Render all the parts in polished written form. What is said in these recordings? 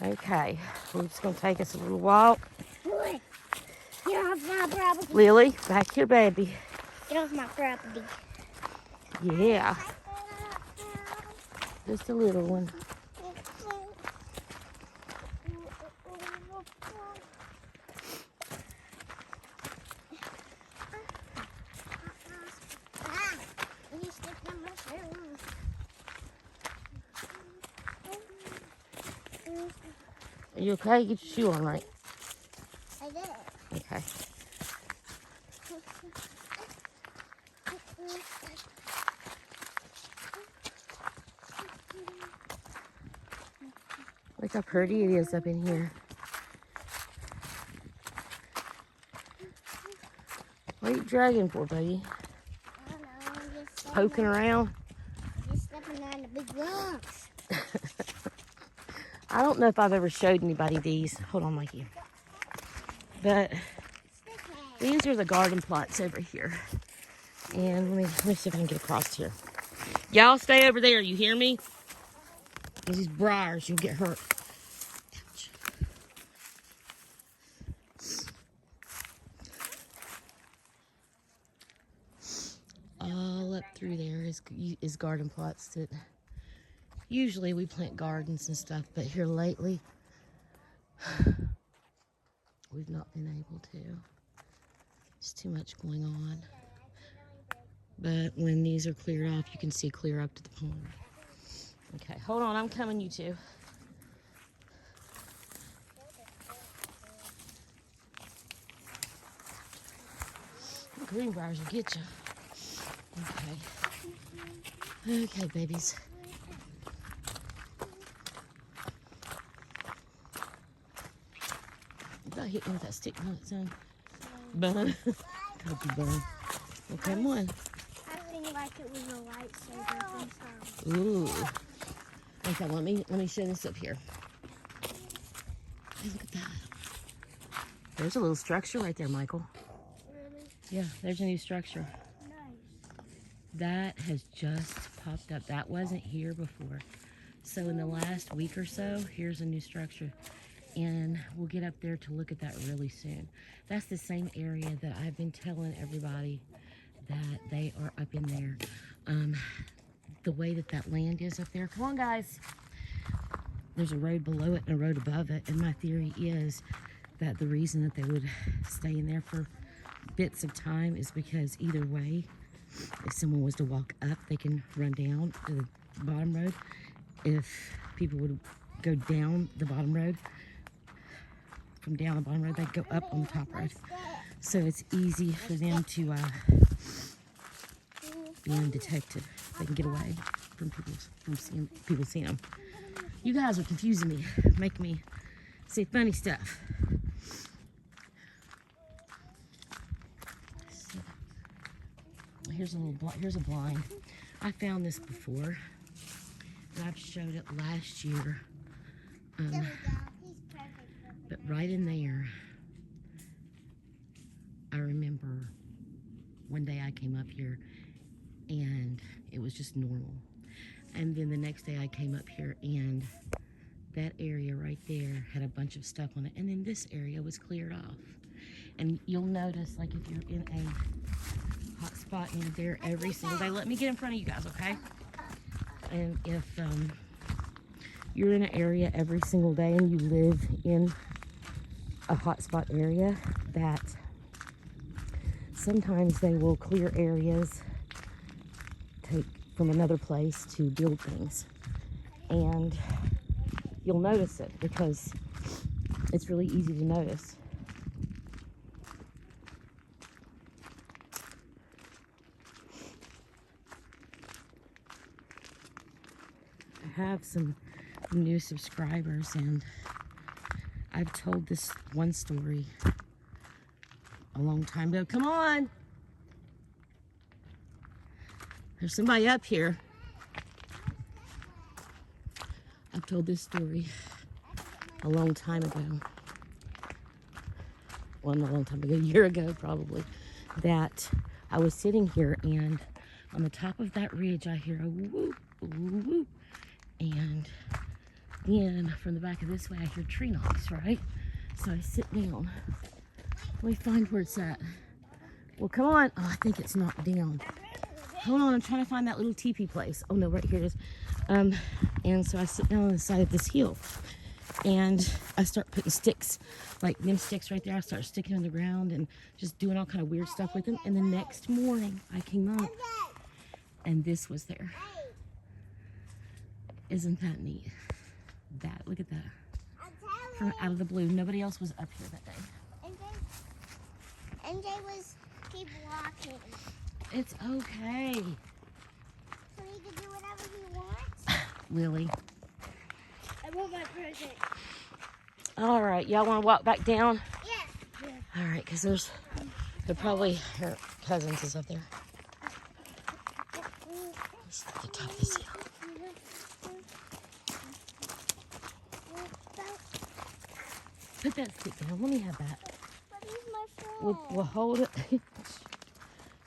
Okay, we're just gonna take us a little walk. Lily, get off my property. Lily, back here, baby. Get off my property. Yeah, just a little one. Are you okay? Get your shoe on right. I did. Okay. Look how pretty it is up in here. What are you dragging for, buddy? I don't know. I'm just Poking around? Just stepping on the big rocks. I don't know if I've ever showed anybody these. Hold on, Mikey. But these are the garden plots over here. And let me see if I can get across here. Y'all stay over there, you hear me? These briars, you'll get hurt. Ouch. All up through there is garden plots that usually we plant gardens and stuff, but here lately we've not been able to. There's too much going on. But when these are cleared off, you can see clear up to the pond. Okay, hold on, I'm coming, you two. The greenbriers will get you. Okay. Okay, babies. About hitting with that stick on its own. Bun. Copy bun. Well, come on. Acting like it was a lightsaber from Star Ooh. Okay, let me show this up here. Hey, look at that. There's a little structure right there, Michael. Really? Yeah, there's a new structure. Nice. That has just popped up. That wasn't here before. So in the last week or so, here's a new structure. And we'll get up there to look at that really soon. That's the same area that I've been telling everybody that they are up in there. The way that land is up there. Come on, guys. There's a road below it and a road above it. And my theory is that the reason that they would stay in there for bits of time is because either way, if someone was to walk up, they can run down to the bottom road. If people would go down the bottom road, from down the bottom road, they'd go up on the top road. So it's easy for them to be undetected. They can get away from people seeing them. You guys are confusing me, making me say funny stuff. So, here's a blind. I found this before, and I've showed it last year. But right in there, I remember one day I came up here and it was just normal. And then the next day I came up here and that area right there had a bunch of stuff on it. And then this area was cleared off. And you'll notice, like, if you're in a hot spot near there every single day. Let me get in front of you guys, okay? And if you're in an area every single day and you live in a hot spot area, that sometimes they will clear areas, take from another place to build things. And you'll notice it because it's really easy to notice. I have some new subscribers and I've told this one story a long time ago. Come on! There's somebody up here. I've told this story a long time ago. Well, not a long time ago, a year ago probably. That I was sitting here and on the top of that ridge I hear a whoop, whoop, whoop. And then from the back of this way, I hear tree knocks, right? So I sit down. Let me find where it's at. Well, come on. Oh, I think it's knocked down. Hold on, I'm trying to find that little teepee place. Oh no, right here it is. And so I sit down on the side of this hill, and I start putting sticks, like them sticks right there. I start sticking in the ground and just doing all kind of weird stuff with them. And the next morning, I came up, and this was there. Isn't that neat? Look at that. From out of the blue. Nobody else was up here that day. MJ was keep walking. It's okay. So he can do whatever he wants? Lily. I want my present. All right, y'all want to walk back down? Yeah. All right, because they're probably her cousins is up there. Let's at the top of this hill. Put that stick down. Let me have that. But he's my friend. Well, hold it.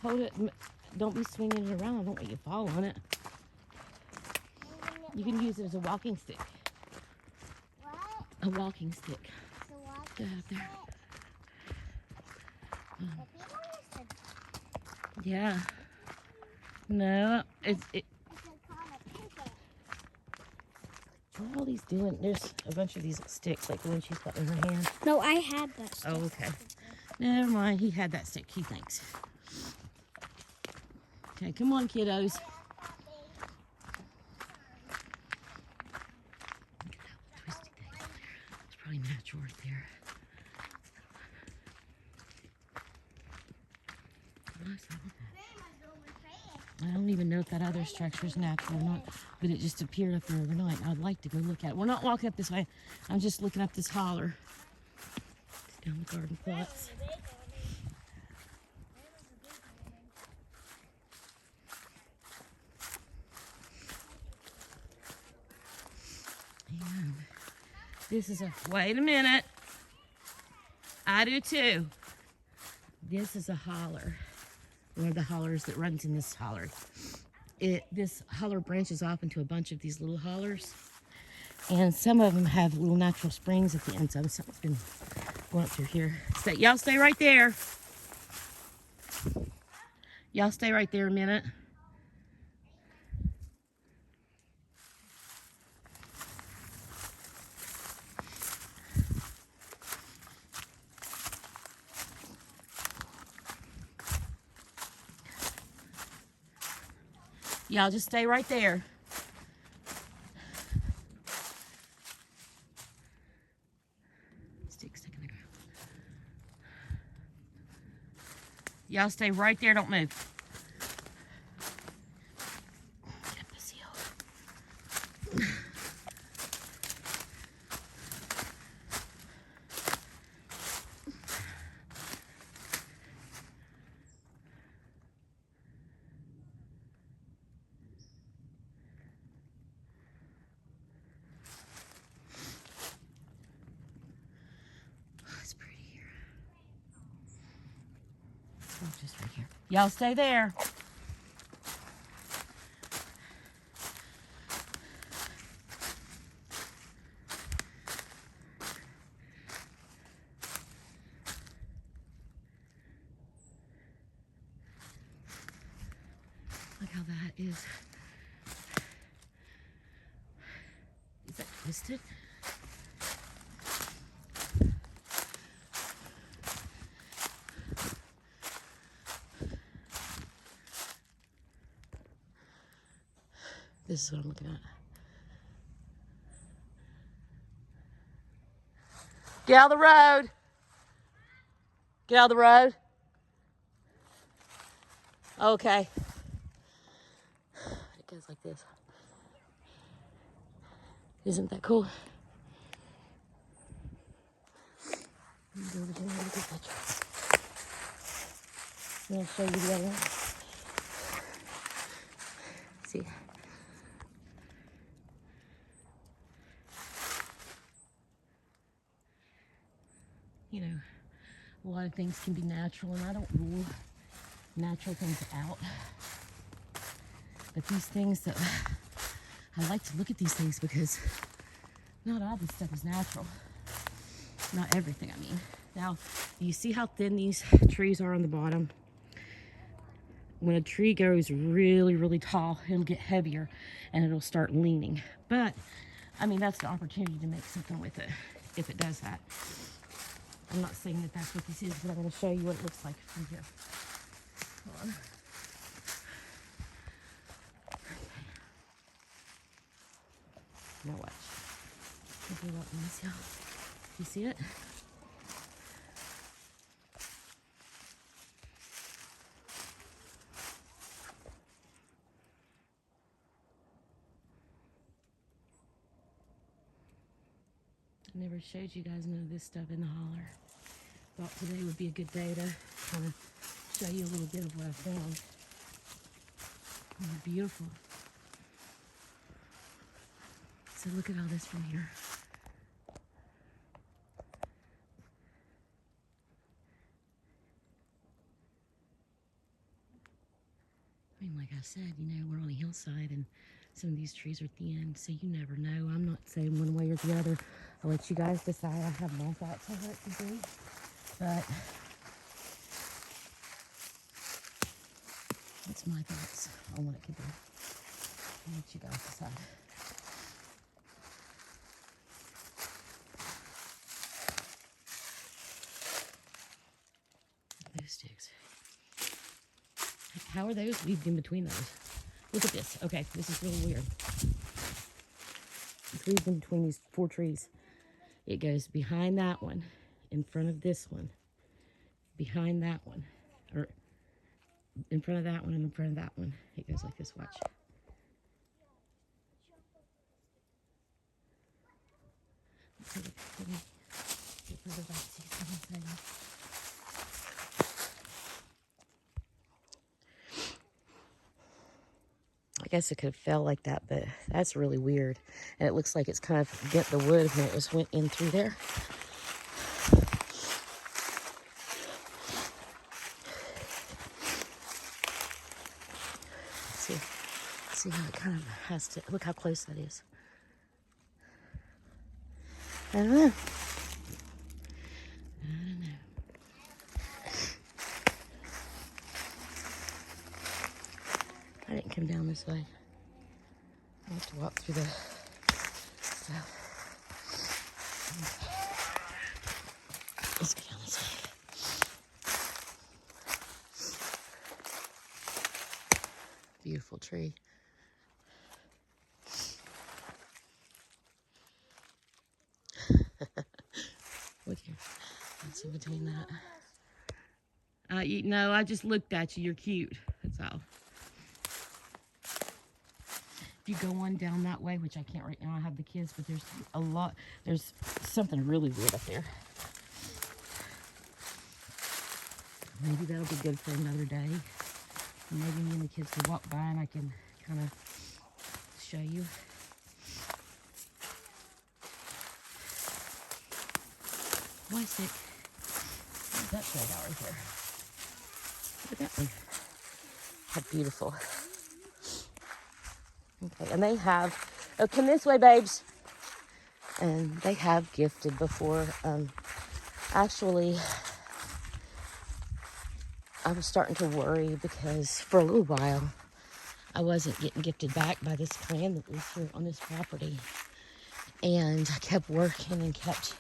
Hold it. Don't be swinging it around. I don't want you to fall on it. You can use it as a walking stick. What? A walking stick. The walking Get out there. stick? Yeah. No, It's called a pivot. what are all these doing? There's a bunch of these sticks, like the one she's got in her hand. No, I had that stick. Oh, okay. Never mind. He had that stick. He thinks. Okay, come on, kiddos. Look at that twisty thing. It's probably natural right there. Nice, I love that. I don't even know if that other structure is natural or not, but it just appeared up there overnight. I'd like to go look at it. We're not walking up this way. I'm just looking up this holler. It's down the garden plots. And this is wait a minute. I do too. This is a holler. One of the hollers that runs in this holler. This holler branches off into a bunch of these little hollers. And some of them have little natural springs at the ends of them. Something's been going up through here. Y'all stay right there. Y'all stay right there a minute. Y'all just stay right there. Stick in the ground. Y'all stay right there. Don't move. Get up this hill. It's pretty here. Oh, just right here. Y'all stay there. Look how that is. Is that twisted? This is what I'm looking at. Get out of the road. Get out of the road. Okay. It goes like this. Isn't that cool? I'm gonna go over here and look at that. I'm gonna show you the other one. See. You know, a lot of things can be natural, and I don't rule natural things out. But these things that I like to look at these things because Not all this stuff is natural. Not everything, I mean. Now, you see how thin these trees are on the bottom? When a tree goes really, really tall, it'll get heavier and it'll start leaning. But, I mean, that's the opportunity to make something with it, if it does that. I'm not saying that that's what this is, but I'm going to show you what it looks like from here. Hold on. Now watch. Maybe let me see. You see it? I never showed you guys none of this stuff in the holler. Thought today would be a good day to kind of show you a little bit of what I found. Oh, beautiful. So look at all this from here. I mean, like I said, you know, we're on a hillside and some of these trees are thin, so you never know. I'm not saying one way or the other. I'll let you guys decide. I have my thoughts on what it could be. But that's my thoughts on what it could be. I'll let you guys decide. Those sticks. How are those weaved in between those? Look at this. Okay, this is really weird. It's weaved in between these 4 trees. It goes behind that one, in front of this one, behind that one, or in front of that one, and in front of that one. It goes like this, watch. Let me get further back so you can see. I guess it could have fell like that, but that's really weird. And it looks like it's kind of bent the wood when it just went in through there. See how it kind of has to, look how close that is. I don't know. I didn't come down this way. I have to walk through the stuff. Let's go down this way. Beautiful tree. Look here. What's in between that? No, I just looked at you. You're cute. That's all. If you go on down that way, which I can't right now, I have the kids, but there's a lot. There's something really weird up there. Maybe that'll be good for another day. Maybe me and the kids can walk by and I can kind of show you. Why stick? That straight out right there. Look at that one. How beautiful. Okay, and they have, oh, come this way, babes. And they have gifted before. Actually, I was starting to worry because for a little while, I wasn't getting gifted back by this clan that was here on this property. And I kept working and kept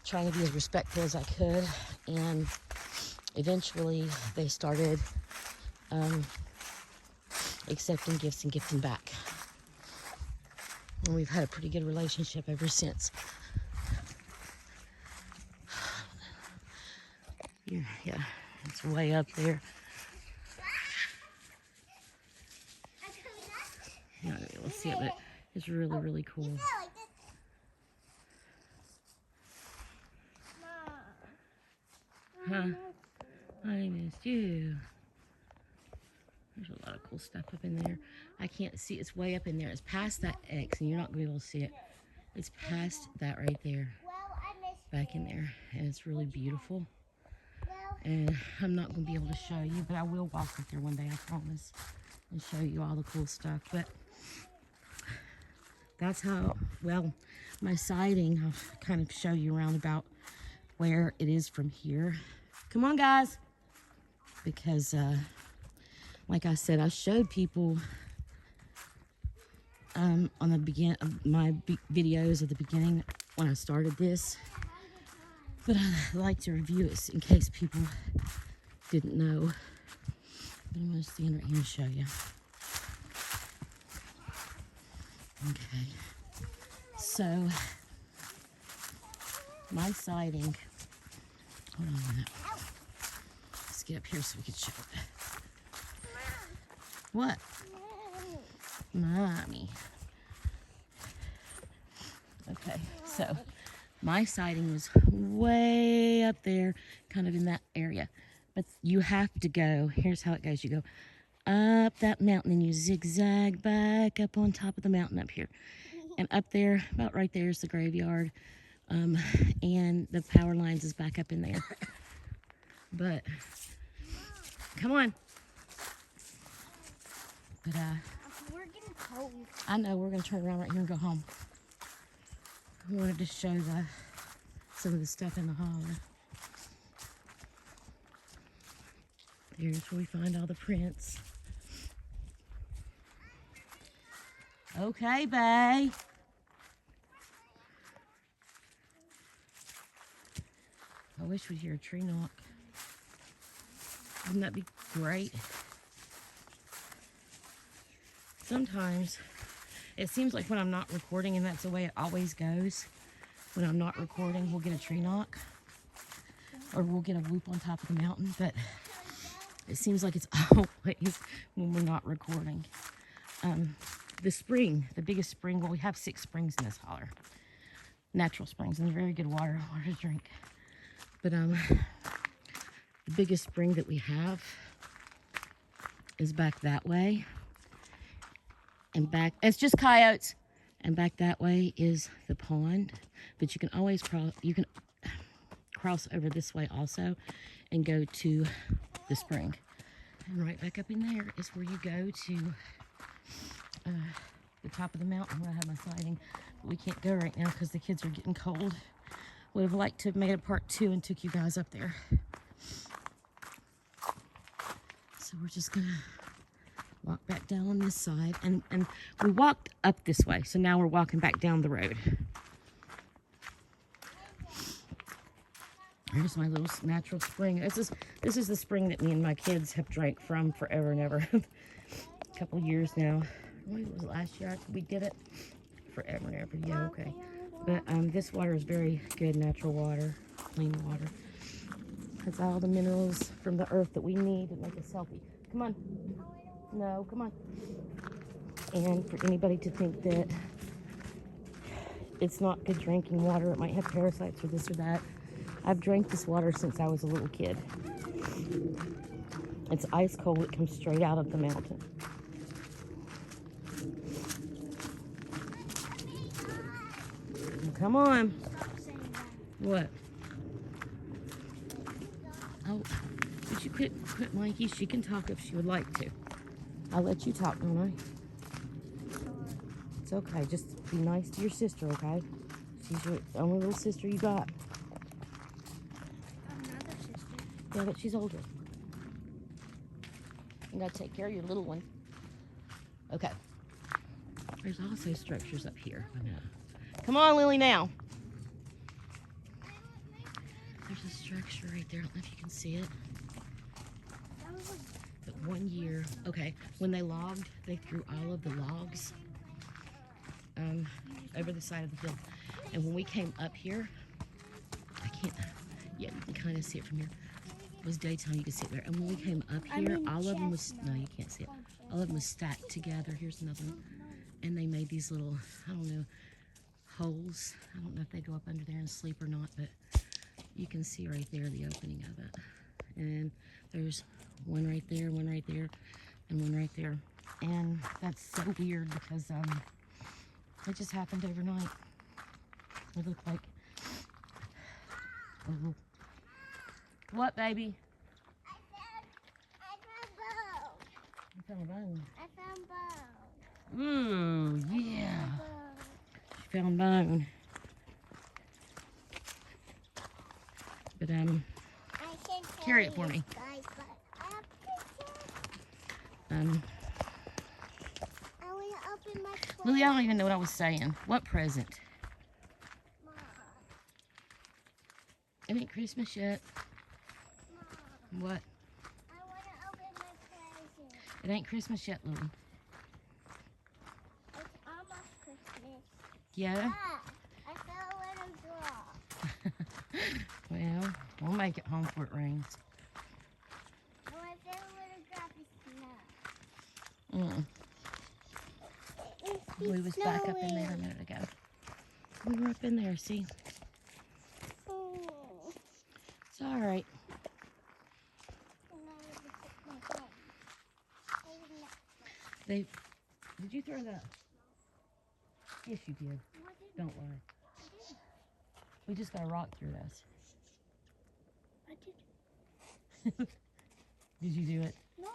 trying to be as respectful as I could. And eventually, they started accepting gifts and gifting back. And we've had a pretty good relationship ever since. Yeah, it's way up there. You're not gonna be able to see it, but it's really, really cool. Huh? I missed you. There's a lot of cool stuff up in there. I can't see. It's way up in there. It's past that X, and you're not going to be able to see it. It's past that right there. Back in there. And it's really beautiful. And I'm not going to be able to show you, but I will walk up there one day, I promise, and show you all the cool stuff. But that's how, well, my sighting, I'll kind of show you around about where it is from here. Come on, guys. Because, like I said, I showed people on the begin of my videos at the beginning when I started this. But I like to review it in case people didn't know. But I'm going to stand right here and show you. Okay. So, my sighting, hold on a minute. Let's get up here so we can show it. What? Mommy. Okay, so my sighting was way up there, kind of in that area. But you have to go, here's how it goes. You go up that mountain and you zigzag back up on top of the mountain up here. And up there, about right there is the graveyard. And the power lines is back up in there. But, come on. But, we're getting cold. I know, we're going to turn around right here and go home. I wanted to show some of the stuff in the holler. Here's where we find all the prints. Okay, bae. I wish we'd hear a tree knock. Wouldn't that be great? Sometimes it seems like when I'm not recording, and that's the way it always goes, when I'm not recording, we'll get a tree knock or we'll get a whoop on top of the mountain, but it seems like it's always when we're not recording. The spring, the biggest spring, well, we have 6 springs in this holler. Natural springs, and they're very good water to drink. But the biggest spring that we have is back that way. And back, it's just coyotes. And back that way is the pond. But you can always cross over this way also and go to the spring. And right back up in there is where you go to the top of the mountain where I have my sighting. But we can't go right now because the kids are getting cold. Would have liked to have made a part 2 and took you guys up there. So we're just gonna walk back down on this side, and we walked up this way, so now we're walking back down the road. Here's my little natural spring. This is the spring that me and my kids have drank from forever and ever. A couple years now. When was it, last year we did it? Forever and ever. Yeah, okay. But this water is very good natural water, clean water. It's all the minerals from the earth that we need to make us healthy. Come on. No, come on. And for anybody to think that it's not good drinking water, it might have parasites or this or that, I've drank this water since I was a little kid. It's ice cold. It comes straight out of the mountain. Come on. What? Oh, would you quit Mikey? She can talk if she would like to. I'll let you talk, don't I? It's okay. Just be nice to your sister, okay? She's your only little sister you got. Another sister. Yeah, but she's older. You gotta take care of your little one. Okay. There's also structures up here. Come on, Lily, now. There's a structure right there. I don't know if you can see it. But one year, okay, when they logged, they threw all of the logs over the side of the field. And when we came up here, I can't, yeah, you can kind of see it from here. It was daytime, you can see it there. And when we came up here, all of them was, no, you can't see it. All of them was stacked together. Here's another one. And they made these little, I don't know, holes. I don't know if they go up under there and sleep or not, but you can see right there the opening of it. And there's one right there, and one right there. And that's so weird because it just happened overnight. It looked like, oh. What, baby? I found bones. You found a bone. I found bones. Ooh, yeah. found mine. But I can carry it for me. Guys, but I have to Um, I want to open my present. Lily, I don't even know what I was saying. What present? Mom. It ain't Christmas yet. Mom. What? I want to open my present. It ain't Christmas yet, Lily. It's almost Christmas. Yeah? Ah, I fell a little drop. Well, we'll make it home before it rains. Oh, I fell a little drop of snow. We was back up in there a minute ago. We were up in there, see? It's all right. Did you throw that? Yes, you did. Don't worry. We just got a rock through us. I did. Did you do it? No.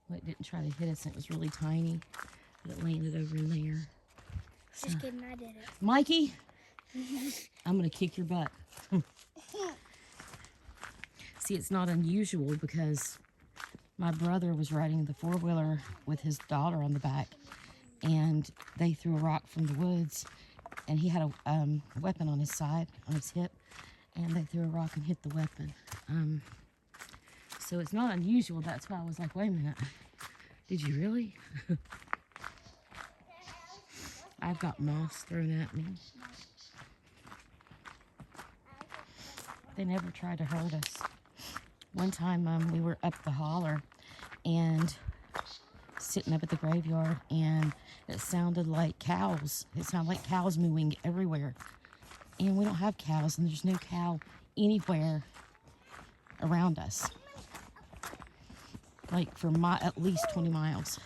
Well, it didn't try to hit us. It was really tiny, but it landed over in there. So, Just kidding, I did it. Mikey, I'm going to kick your butt. See, it's not unusual because my brother was riding the four-wheeler with his daughter on the back, and they threw a rock from the woods, and he had a weapon on his side, on his hip, and they threw a rock and hit the weapon. So it's not unusual. That's why I was like, wait a minute. Did you really? I've got moss thrown at me. They never tried to hurt us. One time we were up the holler and sitting up at the graveyard, and it sounded like cows. It sounded like cows mooing everywhere. And we don't have cows, and there's no cow anywhere around us. Like for at least 20 miles.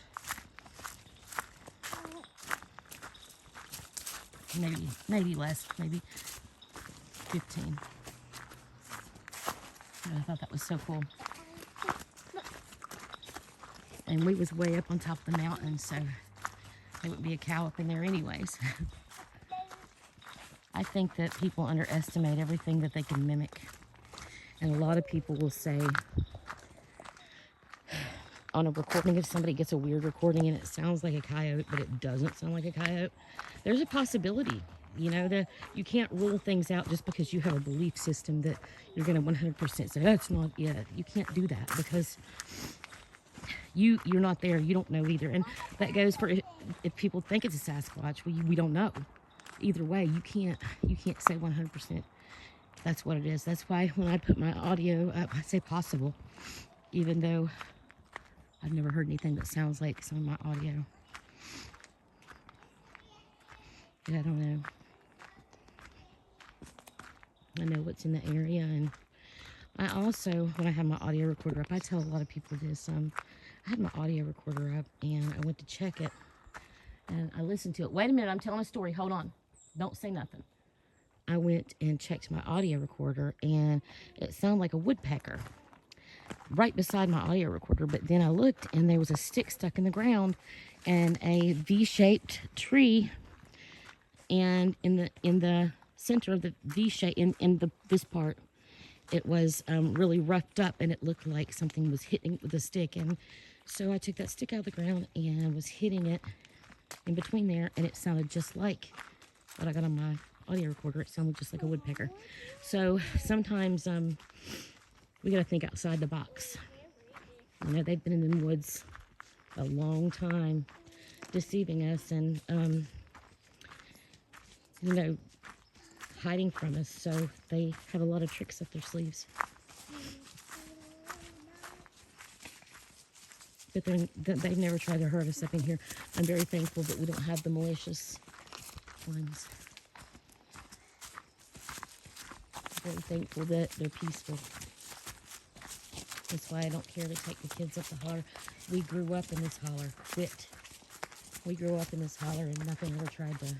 Maybe less, maybe 15. I thought that was so cool. And we was way up on top of the mountain, so there wouldn't be a cow up in there anyways. I think that people underestimate everything that they can mimic. And a lot of people will say on a recording, if somebody gets a weird recording and it sounds like a coyote, but it doesn't sound like a coyote, there's a possibility. You know, that you can't rule things out just because you have a belief system that you're going to 100% say, that's not it. You can't do that because you're not there. You don't know either. And that goes for if people think it's a Sasquatch, we don't know. Either way, you can't say 100% that's what it is. That's why when I put my audio up, I say possible, even though I've never heard anything that sounds like some of my audio. Yeah, I don't know. I know what's in the area, and I also, when I have my audio recorder up, I tell a lot of people this. I had my audio recorder up, and I went to check it, and I listened to it. Wait a minute, I'm telling a story. Hold on. Don't say nothing. I went and checked my audio recorder, and it sounded like a woodpecker right beside my audio recorder. But then I looked, and there was a stick stuck in the ground, and a V-shaped tree, and in the center of the V-shape, this part, it was really roughed up, and it looked like something was hitting with a stick. And so I took that stick out of the ground and was hitting it in between there, and it sounded just like what I got on my audio recorder. It sounded just like a woodpecker. So sometimes we got to think outside the box. You know, they've been in the woods a long time deceiving us and, you know, hiding from us. So they have a lot of tricks up their sleeves. But they've never tried to hurt us up in here. I'm very thankful that we don't have the malicious ones. Very thankful that they're peaceful. That's why I don't care to take the kids up the holler. We grew up in this holler. We grew up in this holler, and nothing ever tried to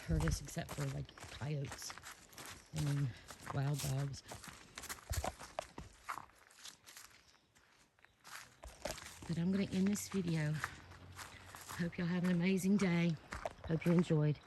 hurt us except for like coyotes and wild dogs. But I'm going to end this video Hope y'all have an amazing day. Hope you enjoyed.